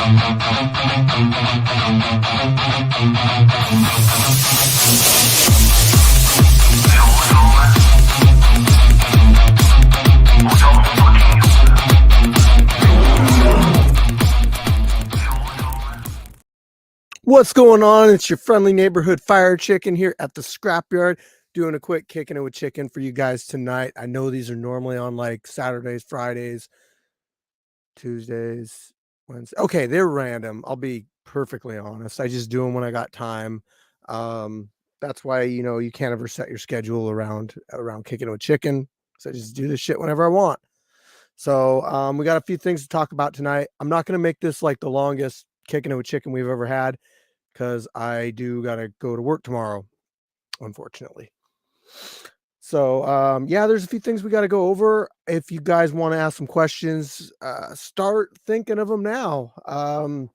What's going on? It's your friendly neighborhood fire chicken here at the scrapyard, doing a quick kicking it with chicken for you guys tonight. I know these are normally on like Saturdays, Fridays, Tuesdays, Wednesdays. Okay, they're random. I'll be perfectly honest. I just do them when I got time. That's why you can't ever set your schedule around kicking it with chicken. So I just do this shit whenever I want. So we got a few things to talk about tonight. I'm not going to make this like the longest kicking it with chicken we've ever had, because I do got to go to work tomorrow, unfortunately. So, yeah, there's a few things we got to go over. If you guys want to ask some questions, start thinking of them now. I'm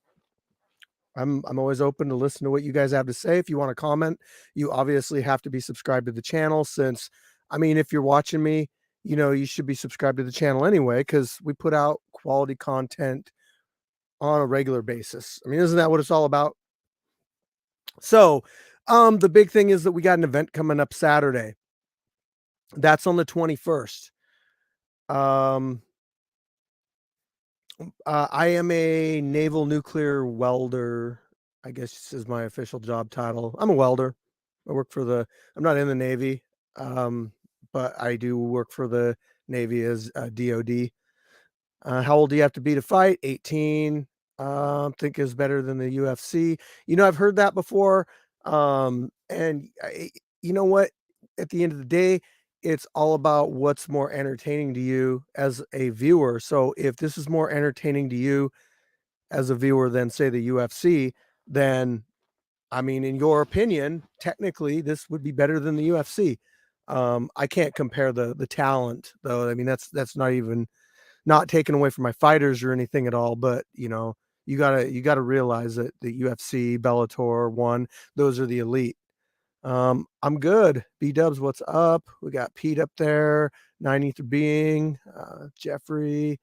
always open to listen to what you guys have to say. If you want to comment, you obviously have to be subscribed to the channel, since, I mean, if you're watching me, you should be subscribed to the channel anyway, because we put out quality content on a regular basis. I mean, isn't that what it's all about? So, the big thing is that we got an event coming up Saturday. That's on the 21st. I am a naval nuclear welder. I guess this is my official job title. I'm a welder. I'm not in the Navy, but I do work for the Navy as a DOD. How old do you have to be to fight? 18. Think is better than the UFC. I've heard that before. You know what? At the end of the day, it's all about what's more entertaining to you as a viewer. So if this is more entertaining to you as a viewer than, say, the UFC, then, I mean, in your opinion, technically this would be better than the UFC. I can't compare the talent, though. I mean, that's not taken away from my fighters or anything at all, but you gotta realize that the UFC, Bellator, ONE, those are the elite. I'm good. B-Dubs, what's up? We got Pete up there, 90th being, Jeffrey.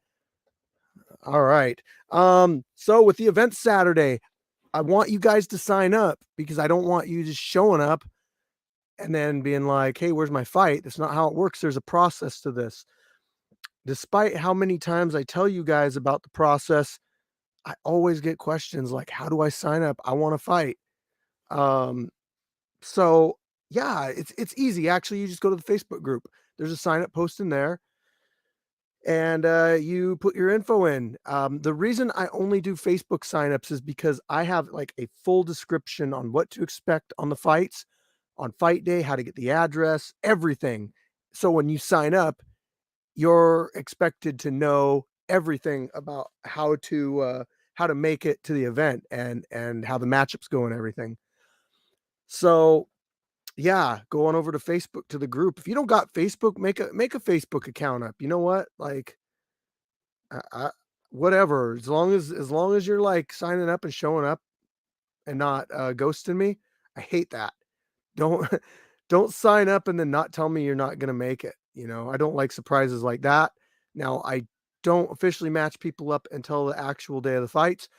All right. So with the event Saturday, I want you guys to sign up, because I don't want you just showing up and then being like, hey, where's my fight? That's not how it works. There's a process to this. Despite how many times I tell you guys about the process, I always get questions like, how do I sign up? I want to fight. So yeah, it's easy. Actually, you just go to the Facebook group. There's a sign up post in there, and you put your info in. The reason I only do Facebook signups is because I have like a full description on what to expect on the fights, on fight day, how to get the address, everything. So when you sign up, you're expected to know everything about how to make it to the event, and how the matchups go and everything. So yeah, go on over to Facebook, to the group. If you don't got Facebook, make a Facebook account up. You know what? Like, whatever. As long as you're like signing up and showing up and not ghosting me, I hate that. Don't don't sign up and then not tell me you're not gonna make it. I don't like surprises like that. Now, I don't officially match people up until the actual day of the fights,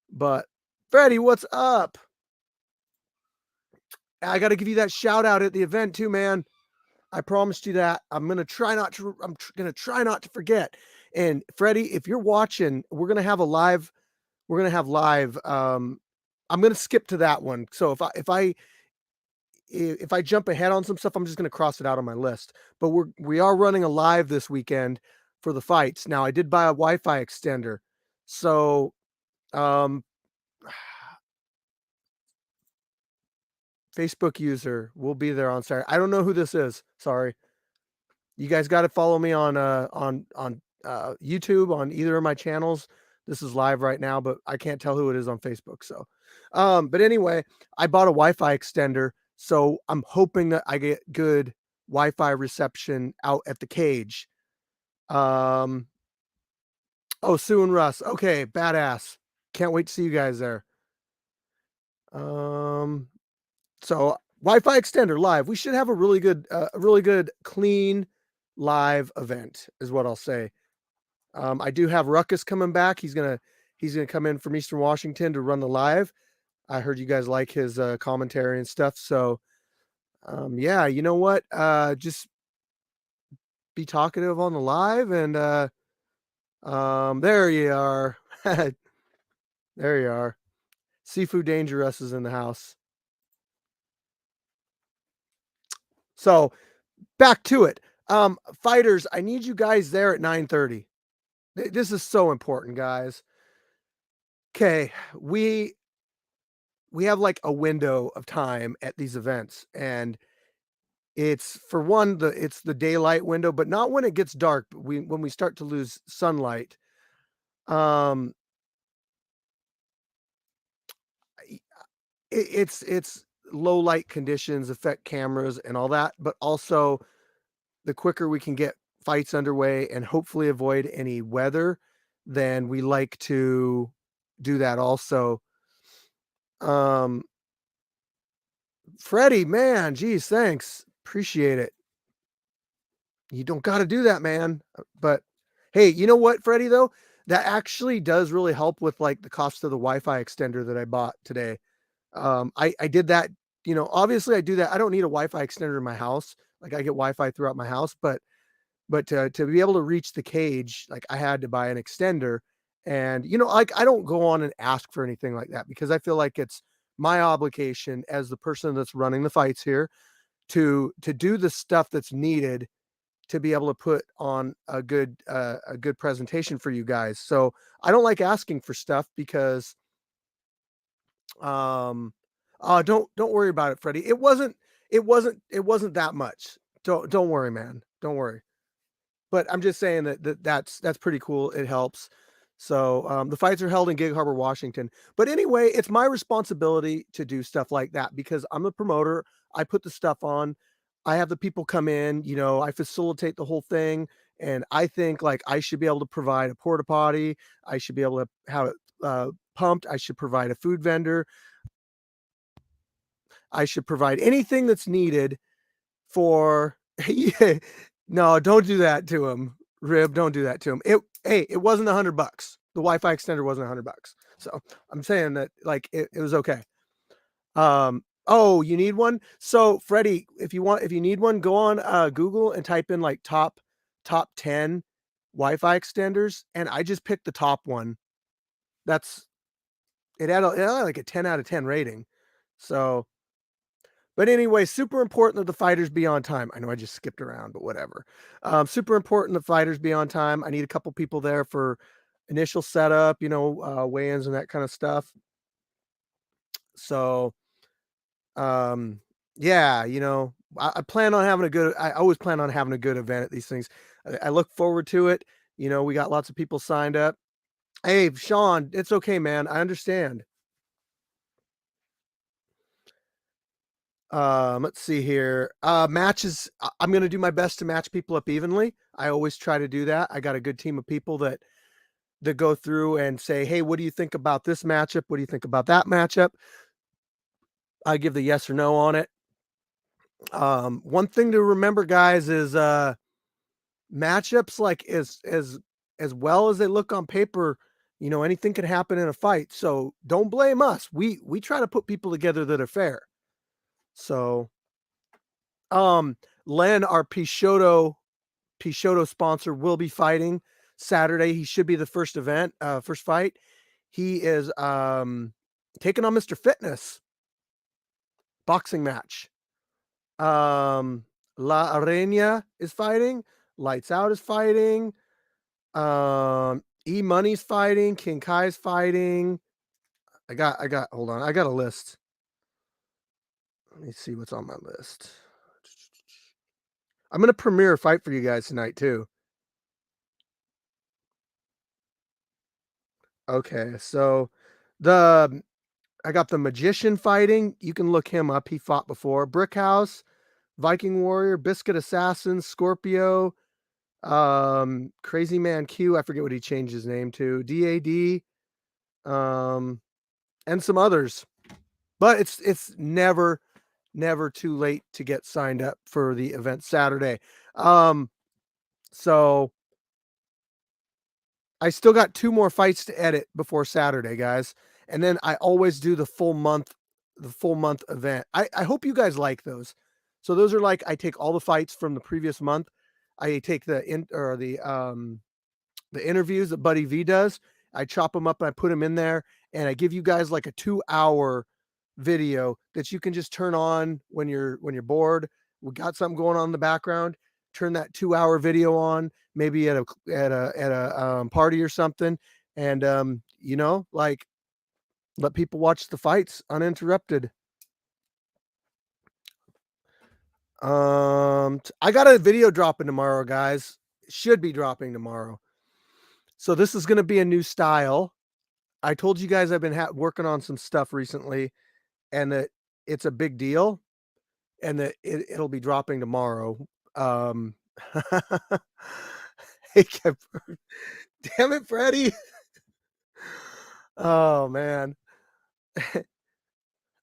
but Freddie, what's up? I got to give you that shout out at the event too, man. I promised you that. I'm gonna try not to forget. And Freddie, if you're watching, we're gonna have live. I'm gonna skip to that one. So if I jump ahead on some stuff, I'm just gonna cross it out on my list. But we are running a live this weekend for the fights. Now, I did buy a Wi-Fi extender, so Facebook user will be there on Saturday. I don't know who this is. Sorry. You guys got to follow me on YouTube, on either of my channels. This is live right now, but I can't tell who it is on Facebook. So, but anyway, I bought a Wi-Fi extender, so I'm hoping that I get good Wi-Fi reception out at the cage. Oh, Sue and Russ. Okay, badass. Can't wait to see you guys there. So Wi-Fi extender live. We should have a really good, clean live event, is what I'll say. I do have Ruckus coming back. He's gonna He's gonna come in from Eastern Washington to run the live. I heard you guys like his commentary and stuff. So yeah, you know what? Just be talkative on the live and there you are. There you are. Seafood Dangerous is in the house. So back to it. Fighters, I need you guys there at 9:30. This is so important, guys. Okay, we have like a window of time at these events, and it's for one, it's the daylight window, but not when it gets dark, but when we start to lose sunlight. Um, i- it's low light conditions affect cameras and all that, but also the quicker we can get fights underway and hopefully avoid any weather, then we like to do that also. Um, Freddie, man, geez, thanks. Appreciate it. You don't got to do that, man. But hey, you know what, Freddie, though? That actually does really help with like the cost of the Wi-Fi extender that I bought today. I did that, obviously I do that. I don't need a Wi-Fi extender in my house. Like I get Wi-Fi throughout my house, but to be able to reach the cage, like I had to buy an extender. And like I don't go on and ask for anything like that because I feel like it's my obligation as the person that's running the fights here to do the stuff that's needed to be able to put on a good presentation for you guys. So I don't like asking for stuff because um don't worry about it, Freddie. It wasn't that much. Don't worry, man. Don't worry. But I'm just saying that's pretty cool. It helps. So the fights are held in Gig Harbor, Washington. But anyway, it's my responsibility to do stuff like that because I'm the promoter. I put the stuff on. I have the people come in. I facilitate the whole thing, and I think like I should be able to provide a porta potty. I should be able to have it pumped. I should provide a food vendor. I should provide anything that's needed for yeah. No, don't do that to him, Rib. Don't do that to him. It wasn't $100. The Wi-Fi extender wasn't $100. So I'm saying that like it was okay. Oh, you need one? So Freddie, if you need one, go on Google and type in like top 10 Wi-Fi extenders, and I just picked the top one. That's it had like a 10 out of 10 rating. So but anyway, super important that the fighters be on time. I know I just skipped around, but whatever. Super important the fighters be on time. I need a couple people there for initial setup, weigh-ins and that kind of stuff. So, um, yeah, I plan on having a good. I always plan on having a good event at these things. I look forward to it. We got lots of people signed up. Hey, Sean, it's okay, man. I understand. Let's see here. Matches. I'm going to do my best to match people up evenly. I always try to do that. I got a good team of people that go through and say, "Hey, what do you think about this matchup? What do you think about that matchup?" I give the yes or no on it. One thing to remember, guys, is matchups like as well as they look on paper. Anything can happen in a fight. So don't blame us. We try to put people together that are fair. So um Len, our Peixoto sponsor, will be fighting Saturday. He should be the first fight. He is taking on Mr. Fitness boxing match. La Arena is fighting, Lights Out is fighting, E Money's fighting, King Kai's fighting. I got hold on, I got a list. Let me see what's on my list. I'm gonna premiere a fight for you guys tonight too. Okay, so the I got the Magician fighting. You can look him up. He fought before. Brickhouse, Viking Warrior, Biscuit Assassin, Scorpio, Crazy Man Q. I forget what he changed his name to. DAD, um, and some others. But it's never too late to get signed up for the event Saturday. So I still got 2 more fights to edit before Saturday, guys, and then I always do the full month event. I hope you guys like those. So those are like I take all the fights from the previous month. I take the interviews that Buddy V does. I chop them up and I put them in there, and I give you guys like a 2-hour video that you can just turn on when you're bored. We got something going on in the background. Turn that 2-hour video on, maybe at a party or something, and like let people watch the fights uninterrupted. I got a video dropping tomorrow, guys. Should be dropping tomorrow. So this is going to be a new style. I told you guys I've been working on some stuff recently, and that it's a big deal, and that it'll be dropping tomorrow. Um, hey, damn it, Freddie. Oh man.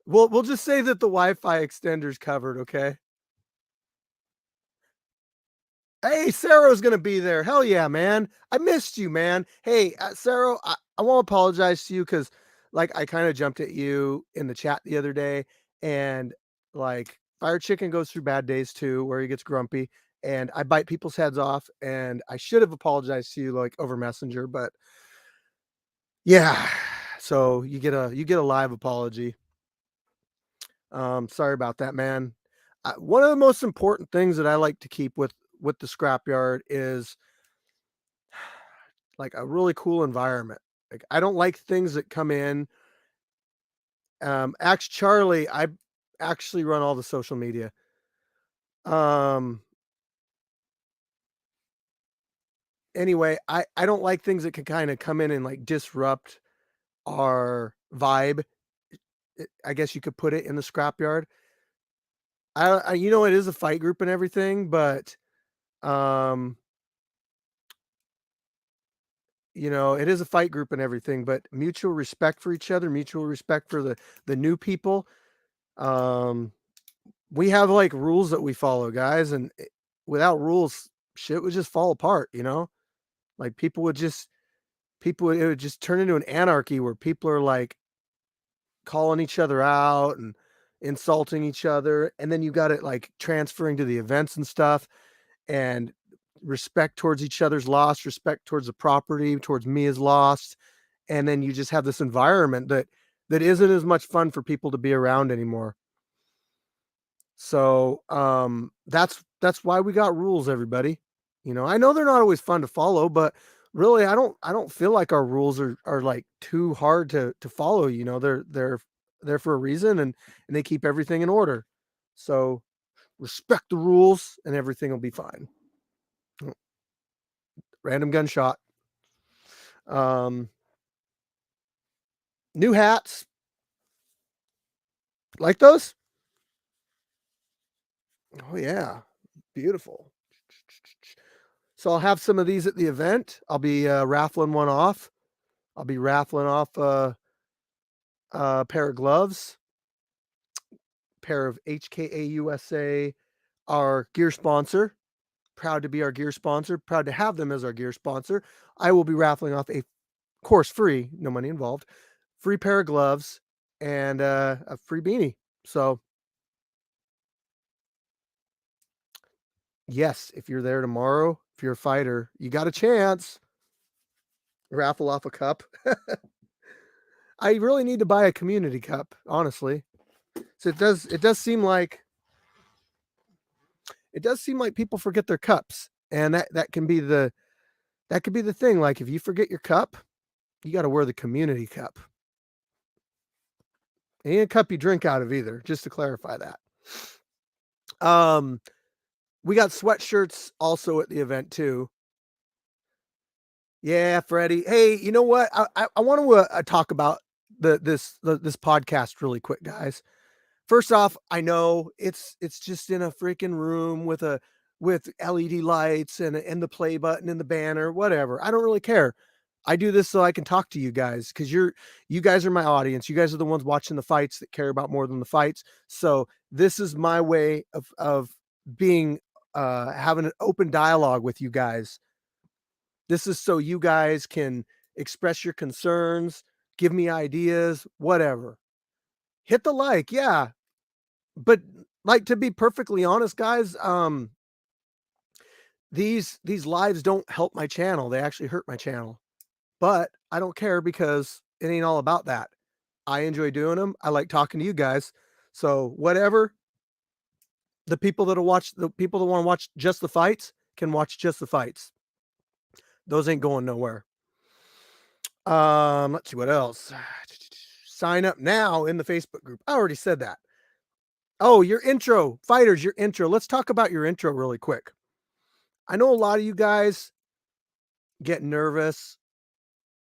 We'll just say that the Wi-Fi extender's covered, okay? Hey, Sarah's gonna be there. Hell yeah, man. I missed you, man. Hey, Sarah, I want to apologize to you because, like, I kind of jumped at you in the chat the other day, and like, Fire Chicken goes through bad days too, where he gets grumpy, and I bite people's heads off, and I should have apologized to you like over Messenger, but yeah. So you get a live apology. Sorry about that, man. One of the most important things that I like to keep with the scrapyard is like a really cool environment. Like I don't like things that come in. Ask Charlie. I actually run all the social media. Um, anyway, I don't like things that can kind of come in and like disrupt our vibe. I guess you could put it in the scrapyard. It is a fight group and everything, but um, it is a fight group and everything, but mutual respect for each other, mutual respect for the new people. Um, we have like rules that we follow, guys, and without rules, shit would just fall apart. Like it would just turn into an anarchy where people are like calling each other out and insulting each other, and then you got it like transferring to the events and stuff, and respect towards each other's lost, respect towards the property, towards me is lost, and then you just have this environment that isn't as much fun for people to be around anymore. So that's why we got rules, everybody. I know they're not always fun to follow, but really I don't feel like our rules are like too hard to follow. They're for a reason, and they keep everything in order. So respect the rules and everything will be fine. Random gunshot. Um New hats. Like those? Oh yeah. Beautiful. So I'll have some of these at the event. I'll be raffling one off. I'll be raffling off a pair of gloves, pair of HKA USA, our gear sponsor. Proud to be our gear sponsor. Proud to have them as our gear sponsor. I will be raffling off a course free, no money involved, free pair of gloves and a free beanie. So yes, if you're there tomorrow, if you're a fighter, you got a chance. Raffle off a cup. I really need to buy a community cup, honestly. So it does seem like people forget their cups. And that could be the thing. Like if you forget your cup, you got to wear the community cup. Ain't a cup you drink out of either, just to clarify that. We got sweatshirts also at the event too. Yeah, Freddie. Hey, you know what? I want to talk about this podcast really quick, guys. First off, I know it's just in a freaking room with LED lights and the play button and the banner, whatever. I don't really care. I do this so I can talk to you guys because you guys are my audience. You guys are the ones watching the fights that care about more than the fights. So this is my way of being having an open dialogue with you guys. This is so you guys can express your concerns, give me ideas, whatever. Hit the like, yeah. But like to be perfectly honest, guys, these lives don't help my channel. They actually hurt my channel. But I don't care because it ain't all about that. I enjoy doing them. I like talking to you guys. So whatever, the people that want to watch just the fights can watch just the fights. Those ain't going nowhere. Let's see what else. Sign up now in the Facebook group. I already said that. Oh, your intro, fighters, your intro. Let's talk about your intro really quick. I know a lot of you guys get nervous.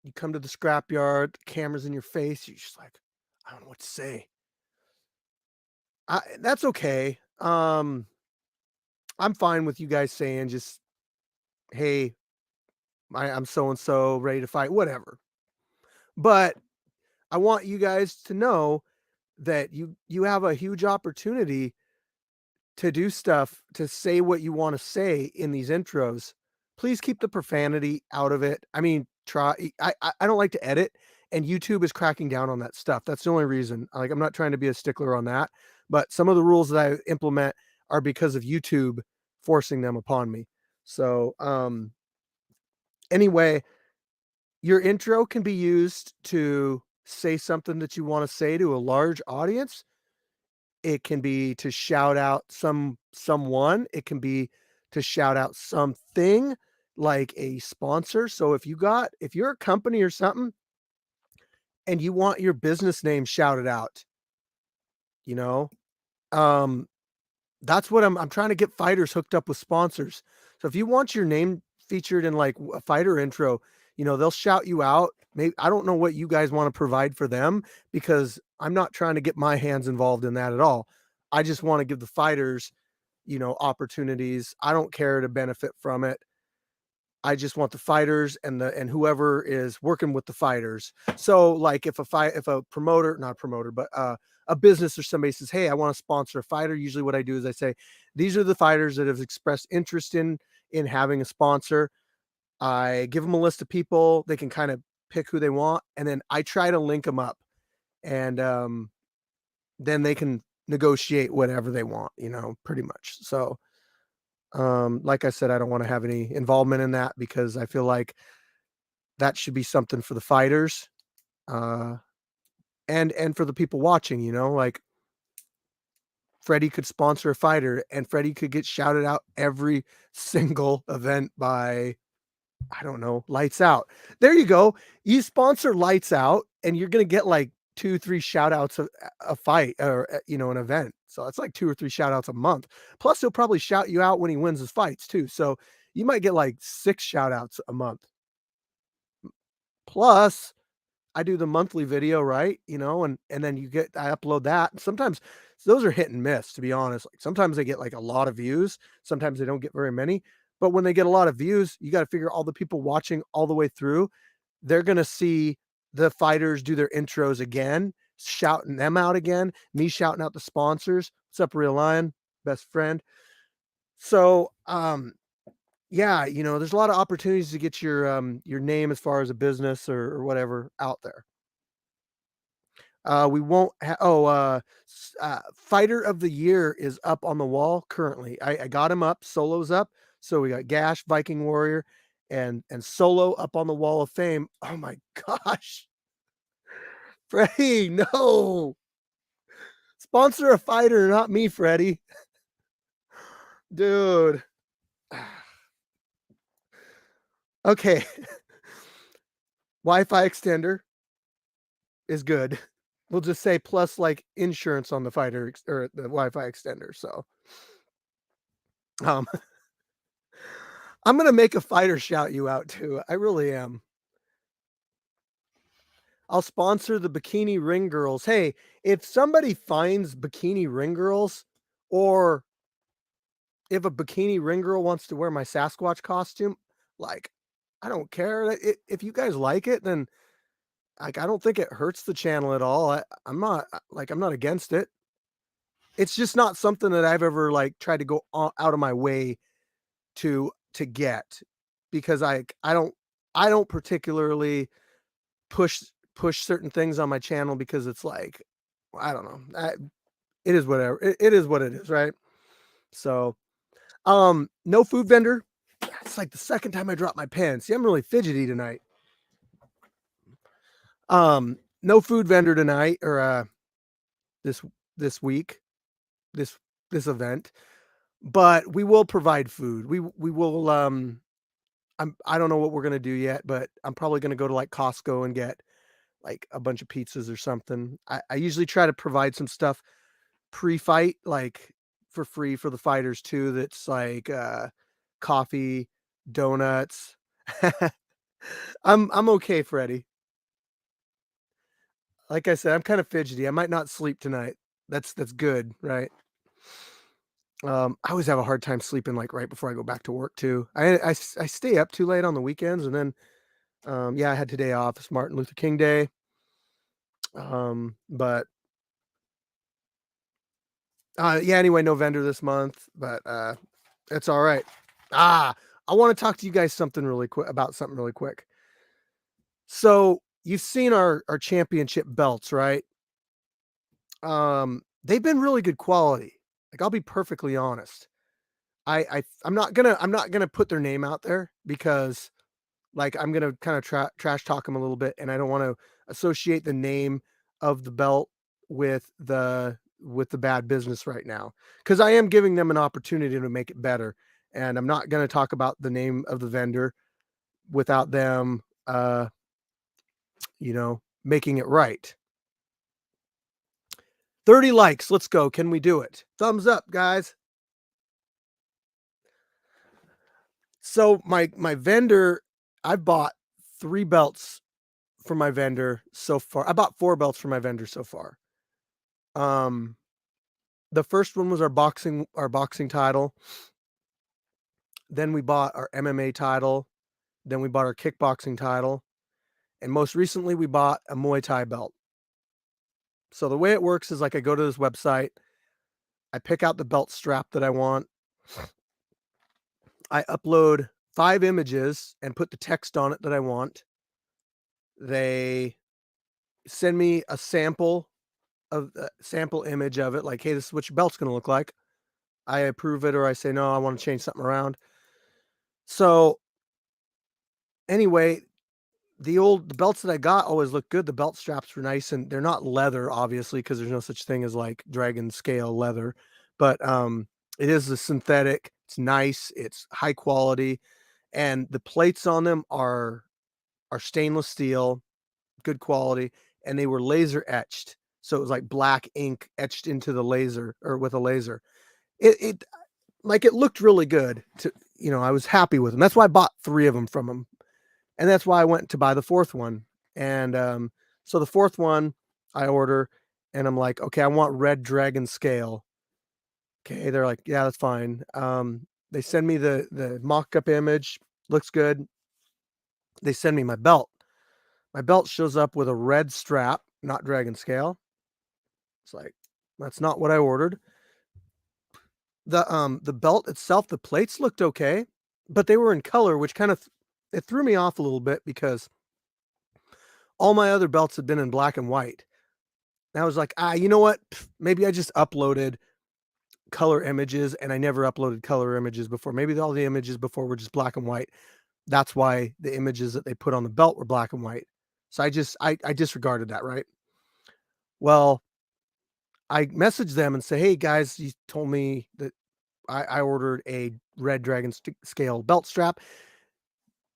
You come to the scrapyard, the camera's in your face. You're just like, I don't know what to say. That's okay. I'm fine with you guys saying just, hey, I'm so and so ready to fight, whatever. But I want you guys to know that you have a huge opportunity to do stuff, to say what you want to say in these intros. Please keep the profanity out of it. I mean, try. I don't like to edit, and YouTube is cracking down on that stuff. That's the only reason. Like, I'm not trying to be a stickler on that, but some of the rules that I implement are because of YouTube forcing them upon me. So, anyway, your intro can be used to say something that you want to say to a large audience. It can be to shout out someone, it can be to shout out something like a sponsor. So if you're a company or something and you want your business name shouted out, you know, um, that's what I'm trying to get fighters hooked up with sponsors. So if you want your name featured in like a fighter intro, they'll shout you out. Maybe I don't know what you guys want to provide for them because I'm not trying to get my hands involved in that at all. I just want to give the fighters, opportunities. I don't care to benefit from it. I just want the fighters and whoever is working with the fighters. So like if a promoter, not a promoter, but a business or somebody says, "Hey, I want to sponsor a fighter." Usually what I do is I say, "These are the fighters that have expressed interest in having a sponsor." I give them a list of people. They can kind of pick who they want, and then I try to link them up, and then they can negotiate whatever they want, pretty much. So like I said, I don't want to have any involvement in that because I feel like that should be something for the fighters, uh, and for the people watching, like Freddie could sponsor a fighter and Freddie could get shouted out every single event by, I don't know, Lights Out. There you go. You sponsor Lights Out and you're gonna get like 2, 3 shout outs a fight or, an event. So it's like 2 or 3 shout outs a month. Plus, he'll probably shout you out when he wins his fights too. So you might get like 6 shout outs a month. Plus, I do the monthly video, right? And then I upload that. Sometimes those are hit and miss, to be honest. Like sometimes they get like a lot of views, sometimes they don't get very many. But when they get a lot of views, you got to figure all the people watching all the way through, they're gonna see the fighters do their intros again, shouting them out again, me shouting out the sponsors. What's up, Real Lion? Best friend. So yeah, there's a lot of opportunities to get your name as far as a business or whatever out there. We won't ha oh, Fighter of the Year is up on the wall currently. I got him up, Solo's up, so we got Gash, Viking Warrior, and Solo up on the Wall of Fame. Oh my gosh, Freddie, no! Sponsor a fighter, not me, Freddie. Dude. Okay, Wi-Fi extender is good. We'll just say plus, like, insurance on the fighter ex or the Wi-Fi extender, so, um I'm gonna make a fighter shout you out too. I really am. I'll sponsor the bikini ring girls. Hey, if somebody finds bikini ring girls, or if a bikini ring girl wants to wear my Sasquatch costume, like, I don't care. If you guys like it, then like I don't think it hurts the channel at all. I'm not like I'm not against it. It's just not something that I've ever like tried to go out of my way to get. because I don't particularly push certain things on my channel because it's like, I don't know. It is whatever. It is what it is, right? So, no food vendor. It's like the second time I dropped my pen. See, I'm really fidgety tonight. No food vendor tonight or this this week, this this event, but we will provide food. We will I don't know what we're gonna do yet, but I'm probably gonna go to like Costco and get like a bunch of pizzas or something. I usually try to provide some stuff pre-fight, like for free for the fighters too. That's like coffee, donuts. I'm okay, Freddie. Like I said, I'm kind of fidgety. I might not sleep tonight. That's good, right? I always have a hard time sleeping like right before I go back to work too. I stay up too late on the weekends, and then yeah, I had today off. It's Martin Luther King Day. But yeah, anyway, no vendor this month, but it's all right. I want to talk to you guys something really quick. So you've seen our championship belts, right? They've been really good quality. Like I'll be perfectly honest. I'm not gonna put their name out there because like I'm gonna kind of trash talk them a little bit, and I don't want to associate the name of the belt with the bad business right now because I am giving them an opportunity to make it better, and I'm not gonna talk about the name of the vendor without them, making it right. 30 likes. Let's go. Can we do it? Thumbs up, guys. So my vendor, I've bought 3 belts for my vendor so far. I bought 4 belts for my vendor so far. Um, the first one was our boxing title. Then we bought our MMA title. Then we bought our kickboxing title. And most recently we bought a Muay Thai belt. So the way it works is like I go to this website, I pick out the belt strap that I want. I upload 5 images and put the text on it that I want. They send me a sample image of it, like, "Hey, this is what your belt's gonna look like." I approve it or I say, "No, I wanna change something around." So, anyway, the belts that I got always look good. The belt straps were nice, and they're not leather, obviously, because there's no such thing as, like, dragon scale leather, but, it is a synthetic, it's nice, it's high quality, and the plates on them are stainless steel, good quality, and they were laser etched. So it was like black ink etched into the laser or with a laser. It like it looked really good I was happy with them. That's why I bought 3 of them from them. And that's why I went to buy the 4th one. And so the 4th one I order and I'm like, "Okay, I want red dragon scale." Okay, they're like, "Yeah, that's fine." They send me the mock-up image, looks good. They send me my belt. My belt shows up with a red strap, not dragon scale. It's like, that's not what I ordered. The belt itself, the plates looked okay, but they were in color, which kind of it threw me off a little bit because all my other belts had been in black and white. And I was like, you know what? Maybe I just uploaded color images and I never uploaded color images before. Maybe all the images before were just black and white. That's why the images that they put on the belt were black and white. So I disregarded that, right? Well, I messaged them and say, "Hey guys, you told me that I ordered a red dragon scale belt strap."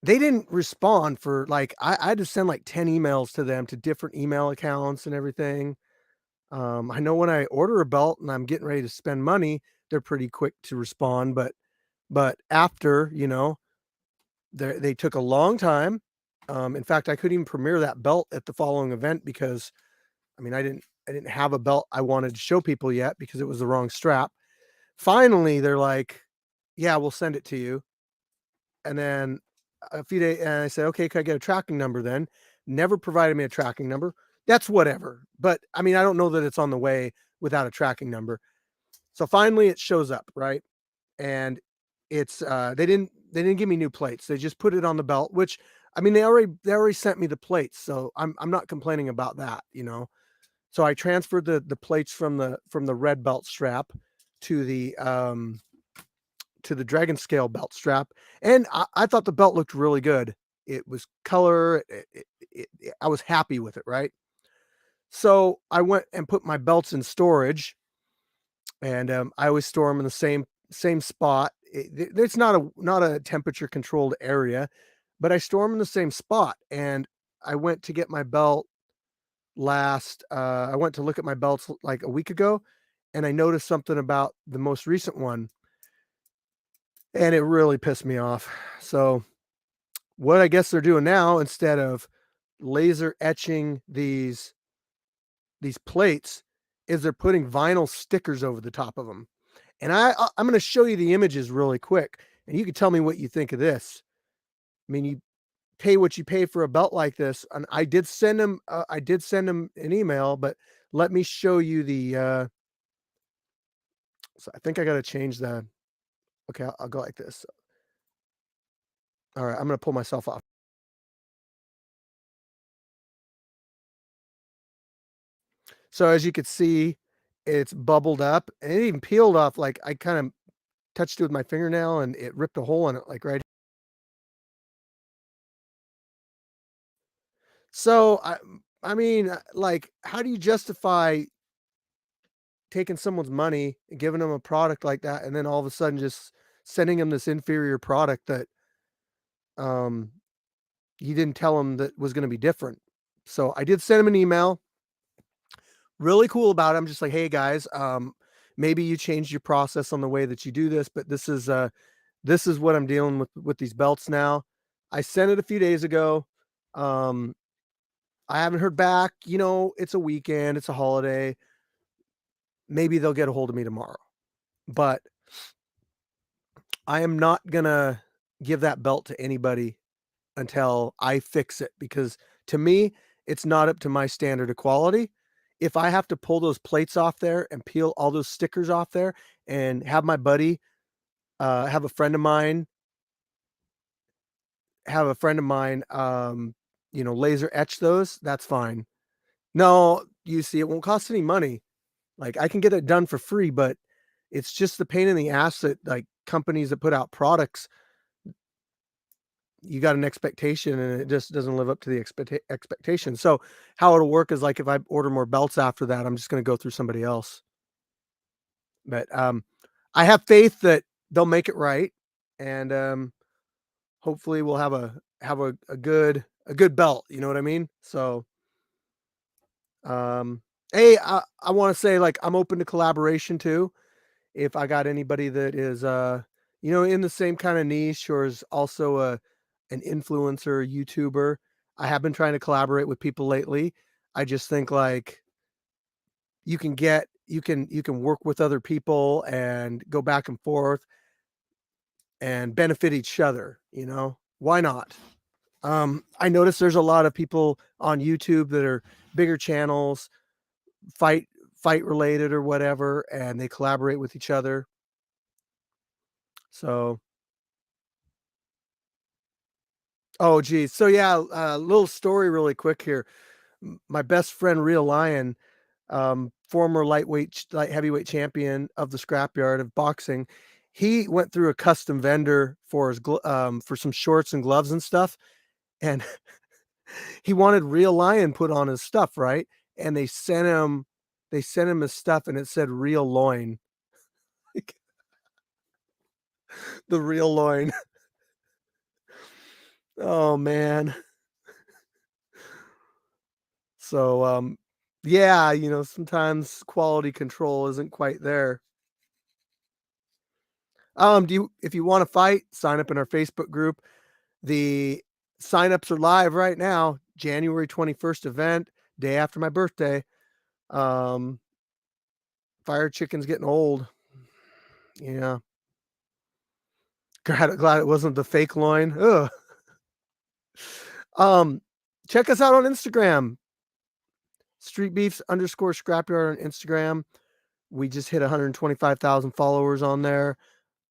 They didn't respond for like I had to send like 10 emails to them to different email accounts and everything. I know when I order a belt and I'm getting ready to spend money, they're pretty quick to respond, but after, they took a long time. In fact, I couldn't even premiere that belt at the following event because I mean, I didn't have a belt I wanted to show people yet because it was the wrong strap. Finally, they're like, "Yeah, we'll send it to you." And then a few days, and I said, "Okay, can I get a tracking number then?" Never provided me a tracking number. That's whatever. But I mean, I don't know that it's on the way without a tracking number. So finally it shows up, right? And it's they didn't they didn't give me new plates. They just put it on the belt, which I mean, they already sent me the plates, so I'm not complaining about that, you know. So I transferred the plates from the red belt strap to the dragon scale belt strap, and I thought the belt looked really good. It was color. I was happy with it, right? So I went and put my belts in storage, and I always store them in the same spot. It's not a temperature controlled area, but I store them in the same spot. And I went to get my belt last. I went to look at my belts like a week ago, and I noticed something about the most recent one, and it really pissed me off. So what I guess they're doing now, instead of laser etching these plates, is they're putting vinyl stickers over the top of them. And I'm gonna show you the images really quick, and you can tell me what you think of this. I mean, you pay what you pay for a belt like this, and I did send him an email, but let me show you so I think I gotta change the okay, I'll go like this. Alright, I'm gonna pull myself off. So as you can see, it's bubbled up, and it even peeled off, like, I kinda touched it with my fingernail, and it ripped a hole in it, like, right. So, I mean, like, how do you justify taking someone's money and giving them a product like that, and then all of a sudden just sending them this inferior product that, um, you didn't tell them that was gonna be different? So, I did send him an email, really cool about it. I'm just like, "Hey, guys, maybe you changed your process on the way that you do this, but this is what I'm dealing with these belts now." I sent it a few days ago. Um, I haven't heard back. You know, it's a weekend, it's a holiday. Maybe they'll get a hold of me tomorrow. But I am not gonna give that belt to anybody until I fix it, because to me, it's not up to my standard of quality. If I have to pull those plates off there and peel all those stickers off there and have my buddy, have a friend of mine you know, laser etch those, that's fine. No, you see, it won't cost any money. Like, I can get it done for free, but it's just the pain in the ass that, like, companies that put out products, you got an expectation and it just doesn't live up to the expectation. So, how it'll work is, like, if I order more belts after that, I'm just gonna go through somebody else. But, I have faith that they'll make it right, and, hopefully we'll have a good belt, you know what I mean? So, um, hey, I wanna say, like, I'm open to collaboration too. If I got anybody that is, you know, in the same kinda niche or is also an influencer, YouTuber. I have been trying to collaborate with people lately. I just think, like, you can work with other people and go back and forth and benefit each other, you know? Why not? I notice there's a lot of people on YouTube that are bigger channels, fight related or whatever, and they collaborate with each other. So oh, geez. So, yeah, little story really quick here. My best friend, Real Lion, former light heavyweight champion of the scrapyard of boxing, he went through a custom vendor for for some shorts and gloves and stuff, and he wanted Real Lion put on his stuff, right? And they sent him his stuff, and it said Real Loin, like, the Real Loin. Oh, man. So, yeah, you know, sometimes quality control isn't quite there. Do you if you wanna fight, sign up in our Facebook group. The signups are live right now, January 21st event, day after my birthday. Um, Fire chicken's getting old. Yeah. Glad it wasn't the fake loin. Ugh. Um, check us out on Instagram, streetbeefs_scrapyard on Instagram. We just hit 125,000 followers on there.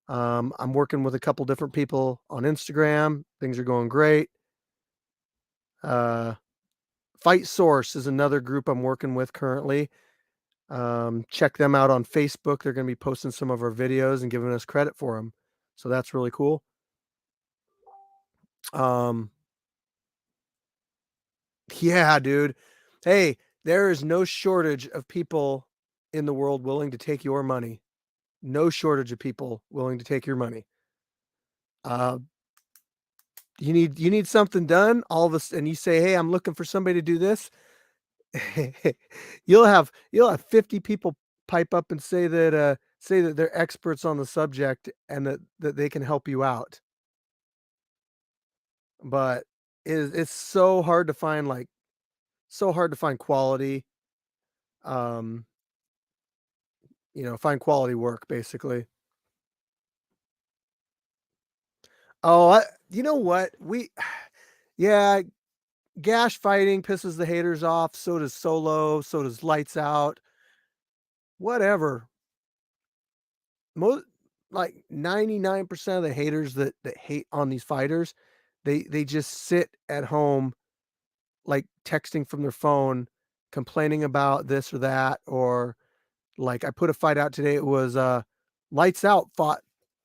I'm working with a couple different people on Instagram. Things are going great. Fight Source is another group I'm working with currently. Check them out on Facebook. They're going to be posting some of our videos and giving us credit for them. So that's really cool. Yeah, dude. Hey, there is no shortage of people in the world willing to take your money. No shortage of people willing to take your money. You need something done, all of us, and you say, "Hey, I'm looking for somebody to do this." you'll have 50 people pipe up and say that they're experts on the subject and that they can help you out. But it's so hard to find quality, um, find quality work basically. Oh, you know what? Yeah, gash fighting pisses the haters off. So does solo. So does lights out. Whatever. Most like 99% of the haters that hate on these fighters, they just sit at home, like texting from their phone, complaining about this or that, or like I put a fight out today. It was lights out fought.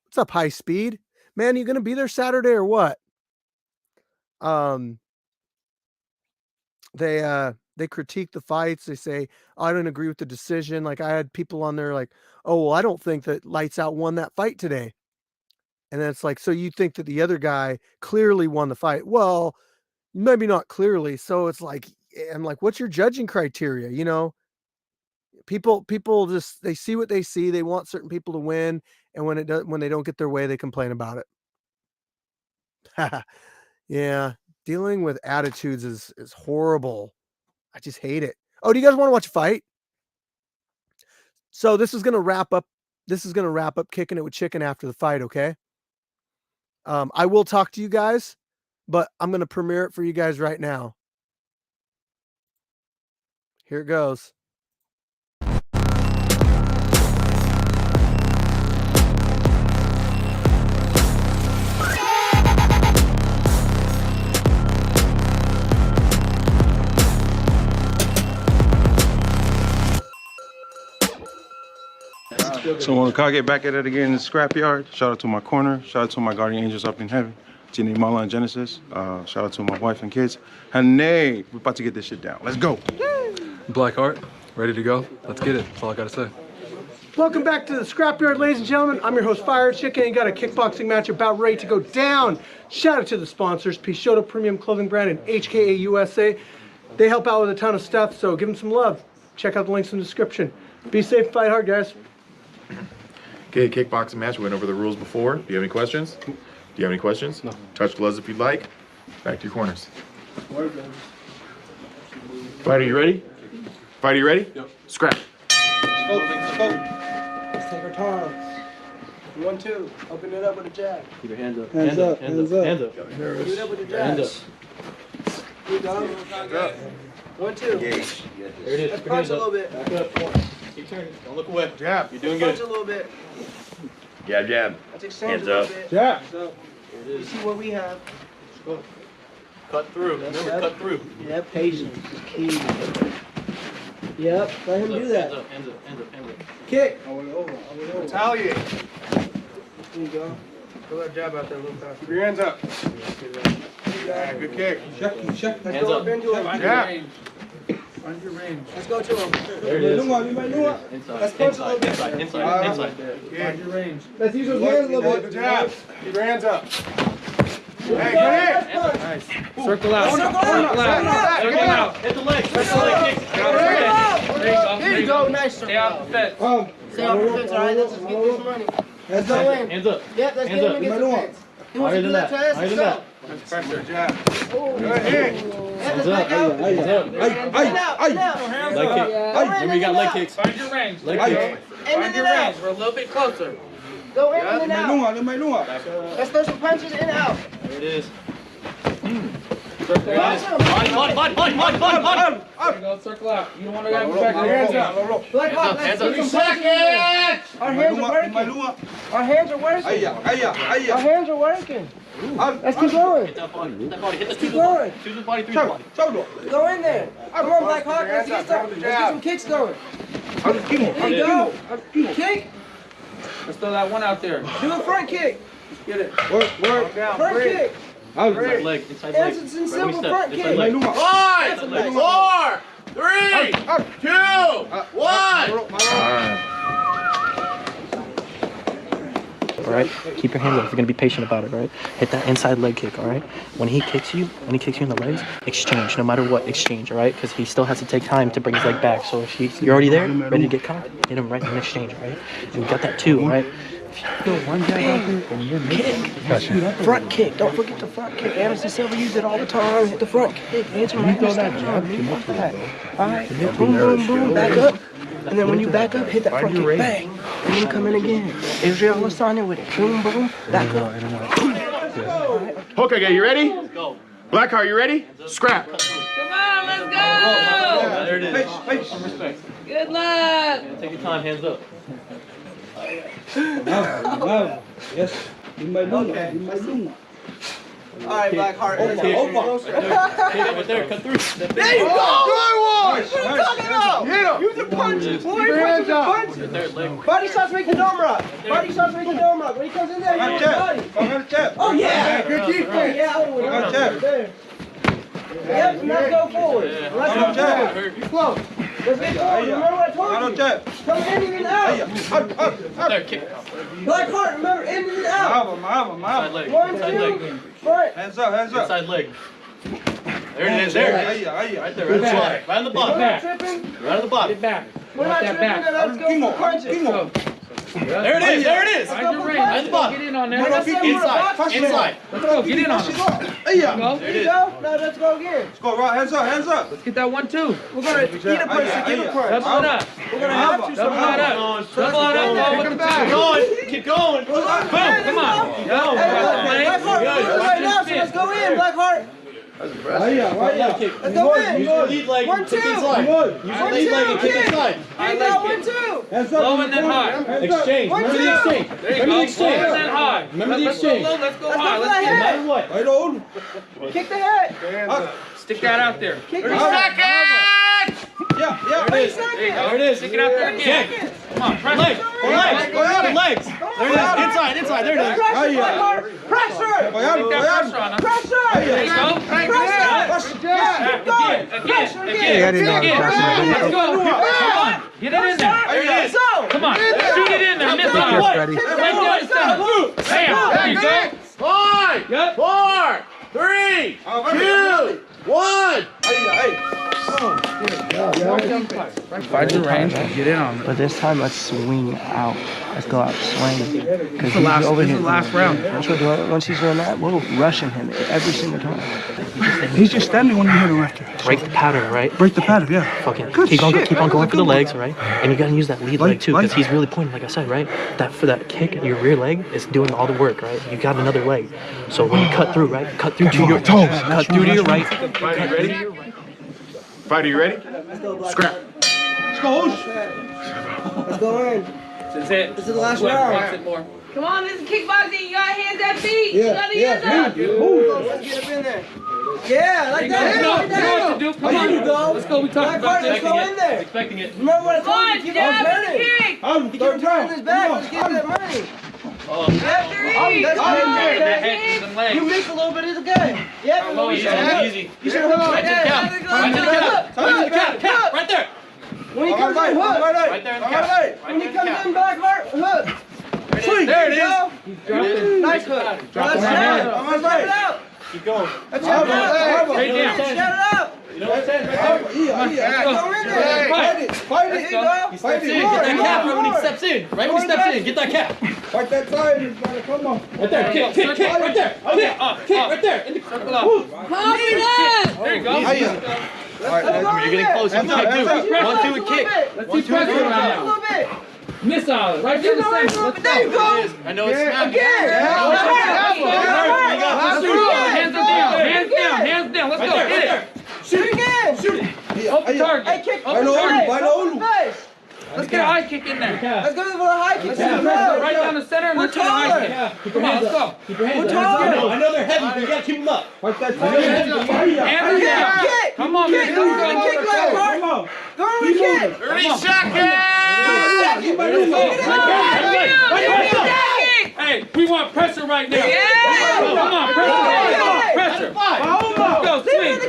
What's up, high speed? Man, you gonna be there Saturday or what? They critique the fights. They say, oh, I don't agree with the decision. Like I had people on there like, oh, well, I don't think that lights out won that fight today. And then it's like, so you think that the other guy clearly won the fight? Well, maybe not clearly. So it's like, I'm like, what's your judging criteria? People just, they see what they see. They want certain people to win. And when they don't get their way, they complain about it. Yeah. Dealing with attitudes is horrible. I just hate it. Oh, do you guys want to watch a fight? So this is going to wrap up Kicking It with Chicken after the fight. Okay. I will talk to you guys, but I'm going to premiere it for you guys right now. Here it goes. So when I get back at it again in the scrapyard, shout out to my corner, shout out to my guardian angels up in heaven, Jenny, Mala, and Genesis. Shout out to my wife and kids. Honey, we're about to get this shit down. Let's go. Blackheart, ready to go? Let's get it. That's all I gotta say. Welcome back to the Scrapyard, ladies and gentlemen. I'm your host, Fire Chicken, and got a kickboxing match about ready to go down. Shout out to the sponsors, Peixoto Premium Clothing Brand and HKA USA. They help out with a ton of stuff, so give them some love. Check out the links in the description. Be safe, fight hard, guys. Okay, kickboxing match. We went over the rules before. Do you have any questions? No. Touch gloves if you'd like. Back to your corners. Fighter, you ready? Yep. Scrap. Let's go. Let's take our time. 1, 2. Open it up with a jab. Keep your hands up. Hands up. Hands up. Open it up with a jab. Hands up. Keep going. Hands up. 1, 2. There it is. Let's punch a little bit. Back up. Keep turning. Don't look away. Jab. You're doing Punch good. a little bit. Jab. Let's exchange Hands a little up. bit. Jab. So, There it you is. see what we have. Cut through. Remember, cut through. Yeah, patience is key. Yep, let him do that. Hands up. Kick. Retaliate. There you go. Throw that jab out there a little faster. Keep your hands up. Yeah, good kick. Let's Hands go up. up into him. Yeah. Find your range. Let's go to him. There it is. Let's Inside. punch a little bit. Inside. Find your range. Let's use those hands a little Hold the bit. jab. Keep your hands up. Hey, get in. Nice. Circle out. Circle out. Hit the leg. Hit the leg kick. There you go. Nice. Stay off the fence. Stay off the fence, all right? Let's just get this money. Let's go in. Hands up. Yep, let's Hands get him up. against the fence. He wants to do that to us. Higher than Let's that. go. Let's pressure jab. Good hit. Hands up. Hands up. Leg kick. Remember you got leg kicks. Find your range. Leg kicks. Find your range. We're a little bit closer. Go in and out. Let's throw some punches in and out. There it is. Circle out. Punch. There you go, circle out. You don't want to go back. Hands up. Black Hawk, Hands let's up. do some punches. Our hands are working. Our hands are working. Our hands are working. Let's keep going. Hit that body. Hit that body. Hit the Keep going. Choose his body, 3 body. Go in there. Come on, Black Hawk. Let's get some kicks going. There you go. Kick. Let's throw that one out there. Do a front kick. Get it. Front kick. Inside leg. Inside leg. It's a simple front kick. 5, 4, 3, 2, 1. All right, keep your hands up. If you're gonna be patient about it, right? Hit that inside leg kick, all right? When he kicks you in the legs, exchange, no matter what, exchange, all right? Because he still has to take time to bring his leg back. So if you're already there, ready to get caught, hit him right in exchange, all right? And we got that too, all right? If you go one jab out there and you're kick, Front kick. Don't forget the front kick. Anderson Silva used it all the time. Hit the front kick. Answer right in the step. All right. Boom, boom, boom. Back up. And then when you back up, hit that front kick. Bang. And then come in again. Israel Lasagna with it. Boom, boom. Back up. Okay, you ready? Blackheart, you ready? Scrap. Come on, let's go. there it is. Good luck. Take your time, hands up. All right, Blackheart. Right there, cut through. There you go. What are you talking about? Use the punches. Boy, punches. There, leg. Body shots make the dome rock. Body shots make the dome rock. When he comes in there, you hit body. Oh, yeah. Good defense. Yeah, I would have there. Yep, let's go forward. Let's go forward. You're close. Let's get forward. Remember what I told you? Come in and out. There, kick. Blackheart, remember, in and out. Inside leg. 1, Inside 2, leg. front. Inside leg. There it is. There. Right there. Right there. Right on the bottom. We're not tripping. Right on the bottom. Get back. We're not tripping. Let's go for punches. There it is. There it is. Find your range. Right on Let's the go. bottom. Get in on there. Inside. Inside. Let's go. Get in on him. There you go. Now let's go again. Let's get that 1-2. We're going to eat a punch to give a punch. Double it up. We're going to have to. Double it up. Double it up. Go with the Keep two. going. Keep going. Boom. Come on. Go. Blackheart, right now, so let's go in, Blackheart. Let's Let's go in. Use your lead leg. 1, 2. Kick inside. Use your lead leg and kick inside. Here you go, 1, 2. Low and then high. Exchange. Remember the exchange. There you Remember the go. Low exchange. and then high. Remember the Let's go exchange. low. Let's go Let's high. go for Let's the go. head. What? Kick the head. Stick that out there. Kick the head. There it is. Stick it out there again. Come on. Press Legs. it. Legs. There it is. Inside. Inside. There it is. Pressure, Blackheart. Pressure. Stick that pressure on him. Pressure. There you go. Pressure. Again. Hey, I didn't know I was passing the Let's go. Come on. Get it in there. There it is. Come on. Shoot it in there. Miss on it. Ready? Right down the center. Bam. There you go. 5, Yep. 4, 3, 2, 1. Find your range and get in on it. But this time, let's swing out. Let's go out swing. Because he's last- over this is here. the last round. Once he's doing that, we're rushing him every single time. He's just standing when you hit him after. Break the pattern, right? Break the pattern, yeah. Fucking Good keep on shit. going for the Good legs, right? And you gotta use that lead leg too, because he's really pointing, like I said, right? That for that kick, your rear leg is doing all the work, right? You got another leg. So when you cut through, right? Cut through to your toes. Cut through to your right. Fighter, you ready? Fighter, you ready? Scrap. Let's go in. This is it. This is the last Box round. it more. Come on, this is kickboxing. You got hands at feet. You got the hands up. Let's get up in there. Yeah, like that. You know Like what to that. do. Come There you on. go. Let's go. We talked about Let's this. go in there. Expecting it. Remember what I Come told you? on, Keep on jab and turning. kick. He keep turning his back. Let's get that money. Left three. That's Come good. on, That left head kick. to the leg. You missed a little bit of the game. Yeah, Oh, you easy, should have. easy. You should have hooked Right to the cap. Right to the cap. Right to the cap. Cap. Right there. When he comes in, hook. Right there in the cap. When he comes in, back heart, hook. There it is. Nice hook. Let's shout it out. Keep going. Let's shout it out. Straight down. Shout it out. You know what I'm saying? Right there. Go in there. Fight. There you go. He steps in. Get that cap right when he steps in. Right when he steps in. Get that cap. Right that side, he's gotta come on. Right there. Kick. Kick. Kick. Right there. Kick. Right there. In the Circle up. Confidence. There you go. You're getting close. You can kick too. 1, 2, and kick. Let's see pressure A now. little bit. Missile. Right there in the center. Let's There you go. go. I know it's snapping. Again. Hands are down. Hands down. Hands down. Let's go. Hit it. Shoot again. Open target. Hey, kick. Open target. Face. Let's get a high kick in there. Let's go for the high kick. Right down the center and let's get a high kick. Come on, let's go. We're taller. I know they're heavy, but you gotta keep them up. What's that? Hands down. Kick. Come on, man. Go on the kick leg, Come on. Go on the kick. 30 seconds! Hey, we want pressure right now. Yeah. Come on, pressure right now. Pressure. Vamos. Go, swing. the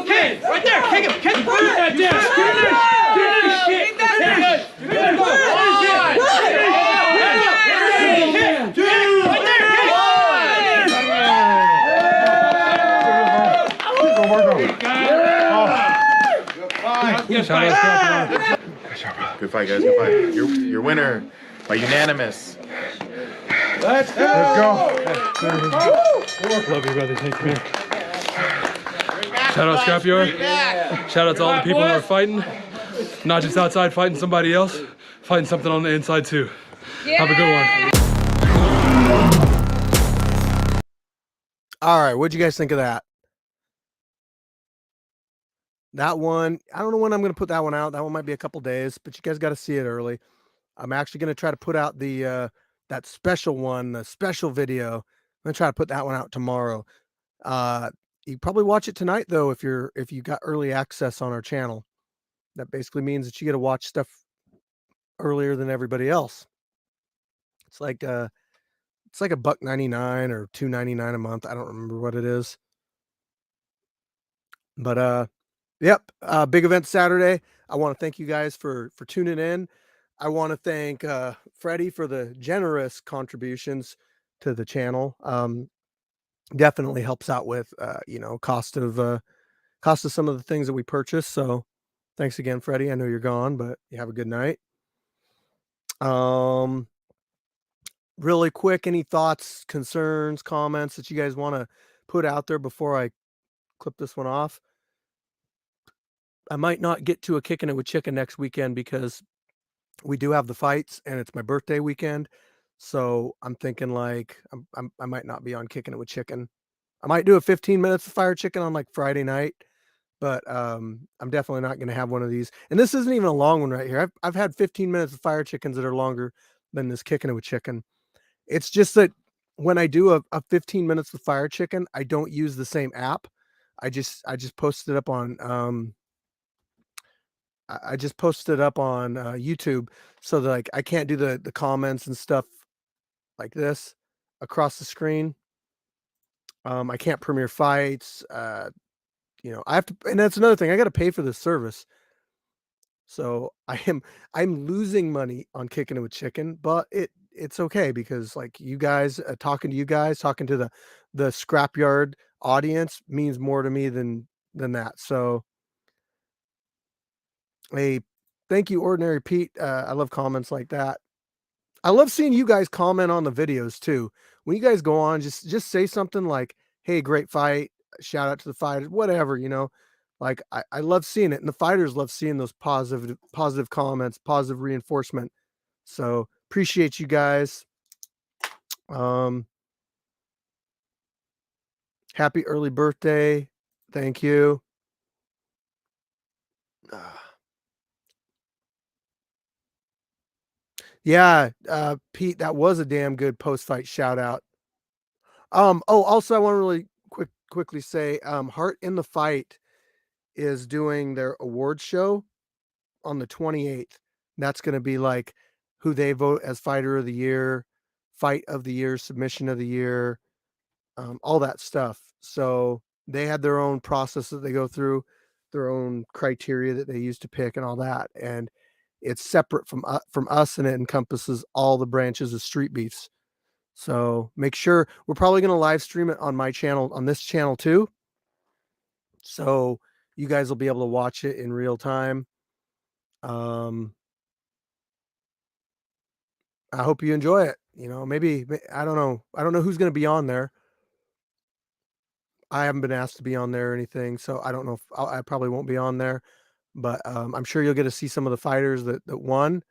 kick. Right there, kick him, kick him. Put that down. Get that Good fight, guys. Good fight. Your winner by unanimous. Let's go. Love you, brother. Thank you, man. Shout out Scrapyard. Shout out to all the people who are fighting. Not just outside fighting somebody else, fighting something on the inside too. Have a good one. All right, what'd you guys think of that? That one, I don't know when I'm going to put that one out. That one might be a couple days, but you guys got to see it early. I'm actually going to try to put out the that special one, the special video. I'm going to try to put that one out tomorrow. You probably watch it tonight though if you got early access on our channel. That basically means that you get to watch stuff earlier than everybody else. It's like $1.99 or $2.99 a month. I don't remember what it is. But yep, big event Saturday. I want to thank you guys for tuning in. I want to thank Freddie for the generous contributions to the channel. Definitely helps out with cost of some of the things that we purchase. So thanks again, Freddie. I know you're gone, but you have a good night. Really quick, any thoughts, concerns, comments that you guys want to put out there before I clip this one off? I might not get to a Kicking It with Chicken next weekend because we do have the fights and it's my birthday weekend. So I'm thinking like I might not be on Kicking It with Chicken. I might do a 15 minutes of fire chicken on like Friday night, but I'm definitely not going to have one of these. And this isn't even a long one right here. I've had 15 minutes of fire chickens that are longer than this Kicking It with Chicken. It's just that when I do a 15 minutes of fire chicken, I don't use the same app. I just posted it up on YouTube, so that like I can't do the comments and stuff like this across the screen. I can't premiere fights. I have to, and that's another thing. I got to pay for this service, so I'm losing money on Kicking It with Chicken, but it's okay because like you guys talking to the Scrapyard audience means more to me than that. So hey, thank you, Ordinary Pete. I love comments like that. I love seeing you guys comment on the videos too. When you guys go on, just say something like, hey, great fight, shout out to the fighters, whatever, like I love seeing it. And the fighters love seeing those positive comments, positive reinforcement. So appreciate you guys. Happy early birthday. Thank you. Yeah, Pete, that was a damn good post-fight shout out. Also I want to really quickly say, Heart in the Fight is doing their award show on the 28th. That's going to be like who they vote as fighter of the year, fight of the year, submission of the year, all that stuff. So they had their own process that they go through, their own criteria that they use to pick and all that. And it's separate from us, and it encompasses all the branches of Street Beefs. So make sure we're probably going to live stream it on my channel, on this channel too. So you guys will be able to watch it in real time. I hope you enjoy it. Maybe, I don't know. I don't know who's going to be on there. I haven't been asked to be on there or anything, so I don't know if I probably won't be on there, but I'm sure you'll get to see some of the fighters that won.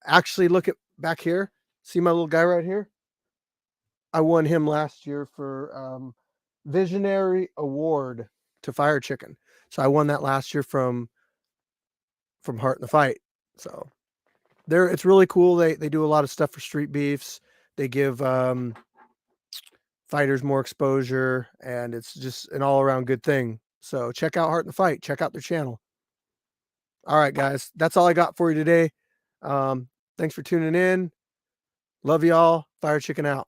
Actually, look at back here. See my little guy right here? I won him last year for Visionary Award to Fire Chicken. So I won that last year from Heart in the Fight. So it's really cool. They do a lot of stuff for street beefs. They give fighters more exposure, and it's just an all around good thing. So check out Heart in the Fight. Check out their channel. All right, guys, that's all I got for you today. Thanks for tuning in. Love y'all. Fire Chicken out.